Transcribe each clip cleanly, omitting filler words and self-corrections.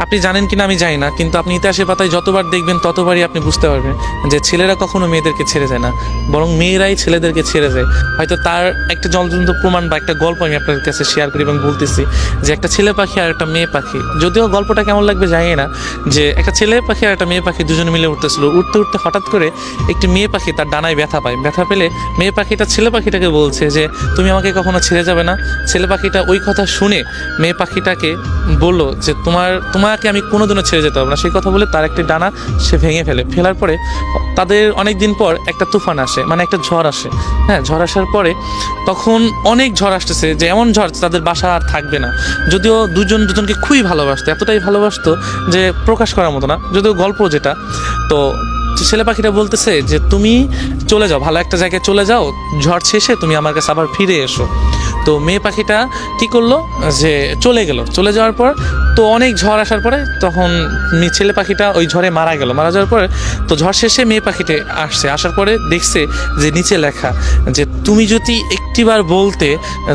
আপনি জানেন কিনা আমি জানি না, কিন্তু আপনি ইতিহাসের পাতায় যতবার দেখবেন ততবারই আপনি বুঝতে পারবেন যে ছেলেরা কখনো মেয়েদেরকে ছেড়ে যায় না, বরং মেয়েরাই ছেলেদেরকে ছেড়ে যায়। হয়তো তার একটা জ্বলন্ত প্রমাণ বা একটা গল্প আমি আপনাদের কাছে শেয়ার করি এবং বলতেছি যে একটা ছেলে পাখি আর একটা মেয়ে পাখি, যদিও গল্পটা কেমন লাগবে জানি না, যে একটা ছেলে পাখি আর একটা মেয়ে পাখি দুজনে মিলে উঠতেছিল, উঠতে উঠতে হঠাৎ করে একটি মেয়ে পাখি তার ডানায় ব্যথা পায়। ব্যথা পেলে মেয়ে পাখিটা ছেলে পাখিটাকে বলছে যে তুমি আমাকে কখনো ছেড়ে যাবে না। ছেলে পাখিটা ওই কথা শুনে মেয়ে পাখিটাকে বললো যে তোমাকে আমি কোনোদিনও ছেড়ে যেতে পারবো না। সেই কথা বলে তার একটি ডানা সে ভেঙে ফেলার পরে তাদের অনেক দিন পর একটা তুফান আসে, মানে একটা ঝড় আসে। হ্যাঁ, ঝড় আসার পরে তখন অনেক ঝড় আসতেছে, যে এমন ঝড় তাদের বাসা আর থাকবে না। যদিও দুজনকে খুবই ভালোবাসতো, এতটাই ভালোবাসতো যে প্রকাশ করার মতো না, যদিও গল্প যেটা। তো ছেলে পাখিটা বলতেছে যে তুমি চলে যাও, ভালো একটা জায়গায় চলে যাও, ঝড় শেষে তুমি আমার কাছে আবার ফিরে এসো। তো মেয়ে পাখিটা কী করলো, যে চলে যাওয়ার পর তো অনেক ঝড় আসার পরে তখন ছেলে পাখিটা ওই ঝড়ে মারা যাওয়ার পরে তো ঝড় শেষে মেয়ে পাখিটা আসার পরে দেখছে যে নিচে লেখা যে তুমি যদি একটিবার বলতে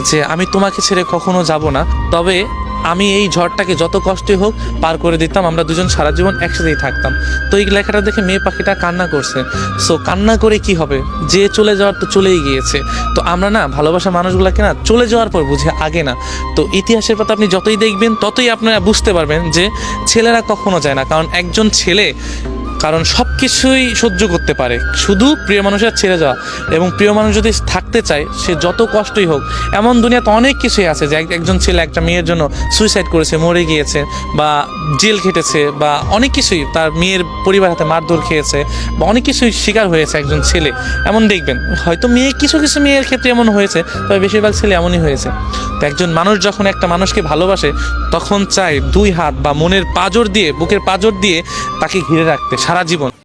যে আমি তোমাকে ছেড়ে কখনো যাব না, তবে আমি এই ঝড়টাকে যত কষ্টই হোক পার করে দিতাম, আমরা দুজন সারা জীবন একসাথেই থাকতাম। তো এই লেখাটা দেখে মেয়ে পাখিটা কান্না করছে। সো কান্না করে কি হবে, যে চলে যাওয়ার তো চলেই গিয়েছে। তো আমরা না ভালোবাসা মানুষগুলোকে না চলে যাওয়ার পর বুঝে, আগে না। তো ইতিহাসের পাতা আপনি যতই দেখবেন ততই আপনারা বুঝতে পারবেন যে ছেলেরা কখনো যায় না, কারণ একজন ছেলে সব কিছুই সহ্য করতে পারে, শুধু প্রিয় মানুষের ছেড়ে যাওয়া। এবং প্রিয় মানুষ যদি থাকতে চায় সে যত কষ্টই হোক, এমন দুনিয়াতে অনেক কিছুই আছে যে একজন ছেলে একটা মেয়ের জন্য সুইসাইড করেছে, মরে গিয়েছে, বা জেল খেটেছে, বা অনেক কিছুই তার মেয়ের পরিবার হাতে মারধর খেয়েছে, বা অনেক কিছুই শিকার হয়েছে একজন ছেলে। এমন দেখবেন হয়তো কিছু মেয়ের ক্ষেত্রে এমন হয়েছে, তবে বেশিরভাগ ছেলে এমনই হয়েছে। তো একজন মানুষ যখন একটা মানুষকে ভালোবাসে তখন চায় দুই হাত বা মনের পাঁজর দিয়ে, বুকের পাঁজর দিয়ে তাকে ঘিরে রাখতে সারা জীবন।